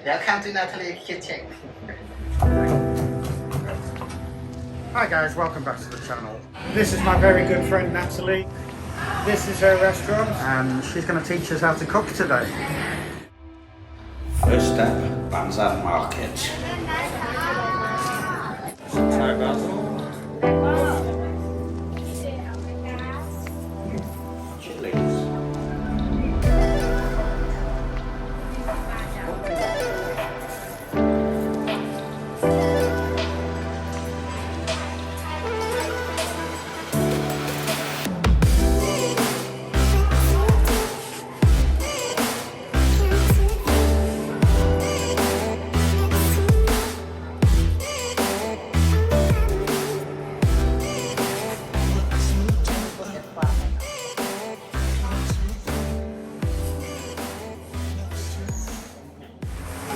Welcome to Natalie kitchen. Hi guys, welcome back to the channel. This is my very good friend Natalie. This is her restaurant and she's going to teach us how to cook today. First step, Banzan Market. Thai basil, Chillies.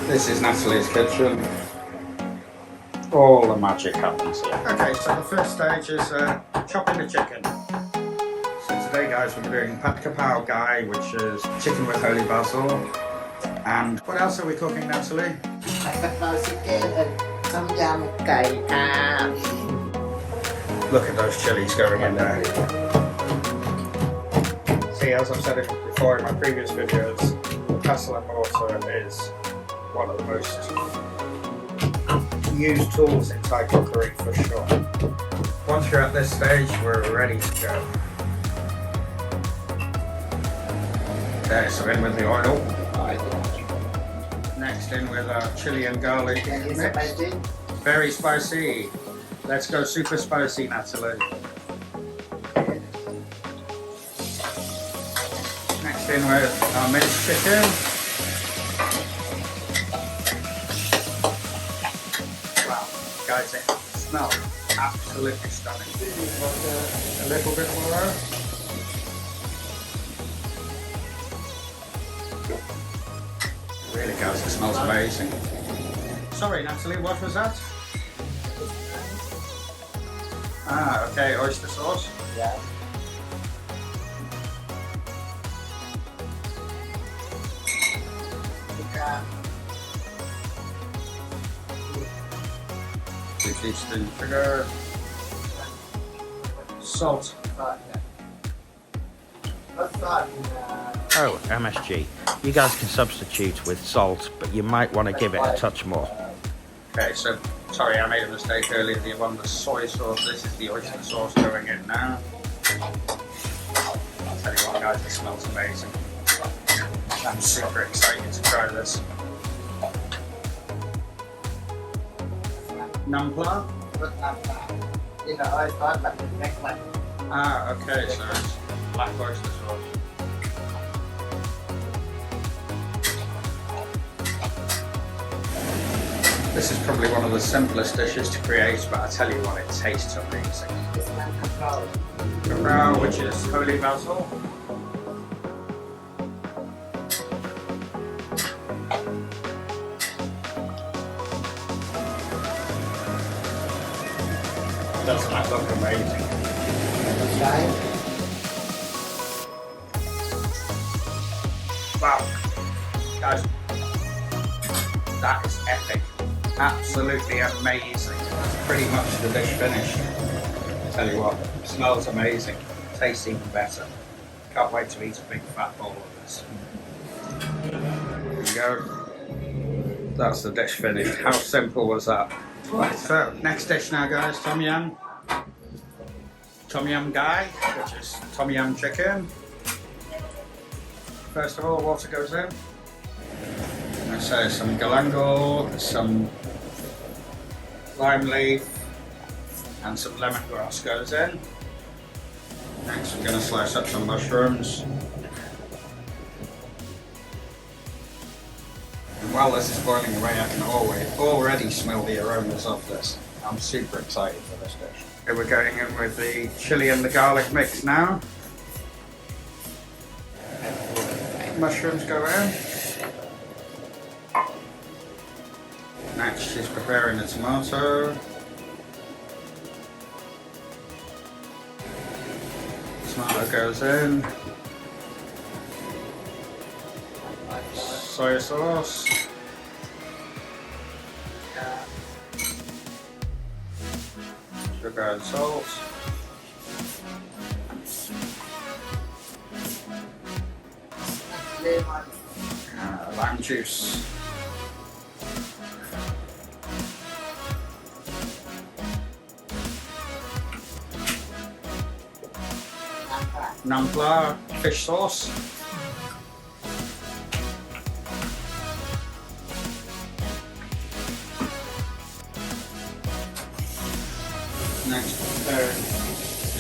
This is Natalie's kitchen. All the magic happens here. Okay, so the first stage is chopping the chicken. So today guys we're doing KraPao Gai, which is chicken with holy basil. And what else are we cooking, Natalie? Some Yum Gai. Look at those chilies going in there. See, as I've said it before in my previous videos, pestle and mortar is one of the most used tools in Thai cookery for sure. Once you're at this stage, we're ready to go. Okay, so in with the oil. Next in with our chili and garlic mix. Very spicy. Let's go super spicy, Natalie. Next in with our minced chicken. Wow, guys, it smells absolutely stunning. A little bit more. Really guys, it smells amazing. Sorry, Natalie, what was that? Ah, okay, oyster sauce. Yeah. Two teaspoons sugar. Salt. Oh, MSG. You guys can substitute with salt, but you might want to give it a touch more. Okay, so sorry, I made a mistake earlier. The one was soy sauce. This is the oyster sauce going in now. I'll tell you what, guys, it smells amazing. I'm super excited to try this. Nampla. In the oil sauce, but the next one. Ah, okay, so it's black oyster sauce. This is probably one of the simplest dishes to create, but I tell you what, it tastes amazing. This one, KraPao. KraPao, which is holy basil. Doesn't that look amazing? Right? Wow, guys, that is epic. Absolutely amazing. That's pretty much the dish finished. Tell you what, it smells amazing. Tastes even better. Can't wait to eat a big fat bowl of this. There you go. That's the dish finished. How simple was that? Right, so next dish now, guys. Tom Yum Gai, which is Tom Yum chicken. First of all, water goes in. So some galangal, some lime leaf, and some lemongrass goes in. Next, we're going to slice up some mushrooms. And while this is boiling away, I can already smell the aromas of this. I'm super excited for this dish. Okay, we're going in with the chili and the garlic mix now. Mushrooms go in. Next, she's preparing the tomato. Tomato goes in. Soy sauce. Sugar and salt. Lemon. Lime juice. Naan flour, fish sauce. Next,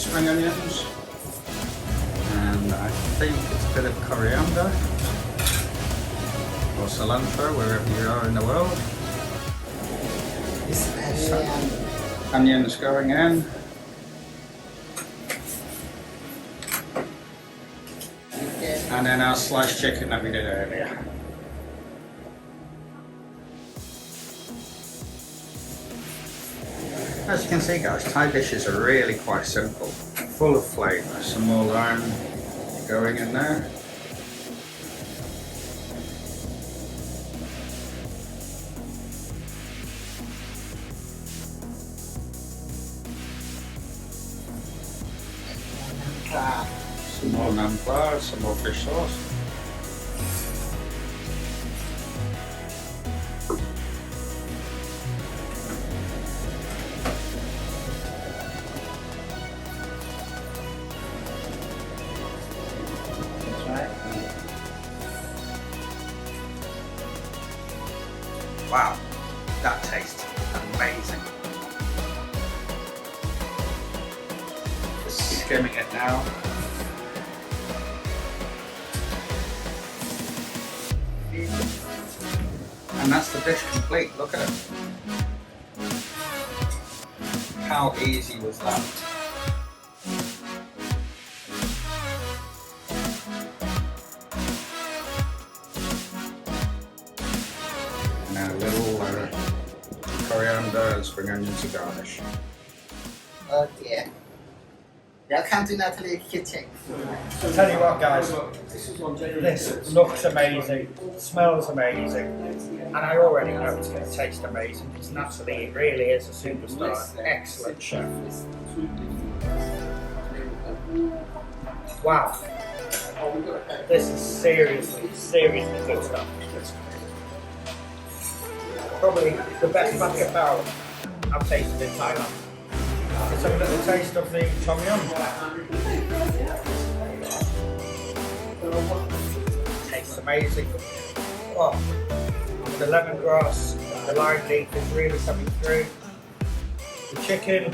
spring onions. And I think it's a bit of coriander. Or cilantro, wherever you are in the world. This onion. Onions going in. And then our sliced chicken that we did earlier. As you can see guys, Thai dishes are really quite simple, full of flavour. Some more lime going in there. Some more naan flour, some more fish sauce. That's right. Wow, that tastes amazing. Just skimming it now. And that's the dish complete, look at it. How easy was that? And then a little coriander and spring onions to garnish. Okay. Welcome to Natalie's kitchen. I'll tell you what guys, this looks amazing, smells amazing, and I already know it's going to taste amazing because Natalie really is a superstar, excellent chef. Wow, this is seriously good stuff. Probably the best KraPao I've tasted in Thailand. Let's have a little taste of the tom yum. Tastes amazing. Oh, the lemongrass, the lime leaf is really coming through. The chicken,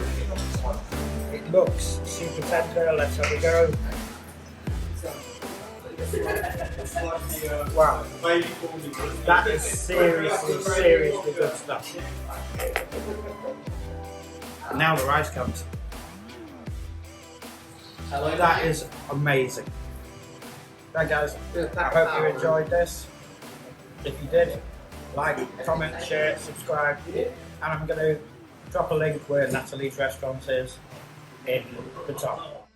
it looks super tender. Let's have a go. Wow, that is seriously good stuff. And now the rice comes. That is amazing. Right guys, I hope you enjoyed this. If you did, like, comment, share, subscribe, and I'm going to drop a link where Natalie's restaurant is in the top.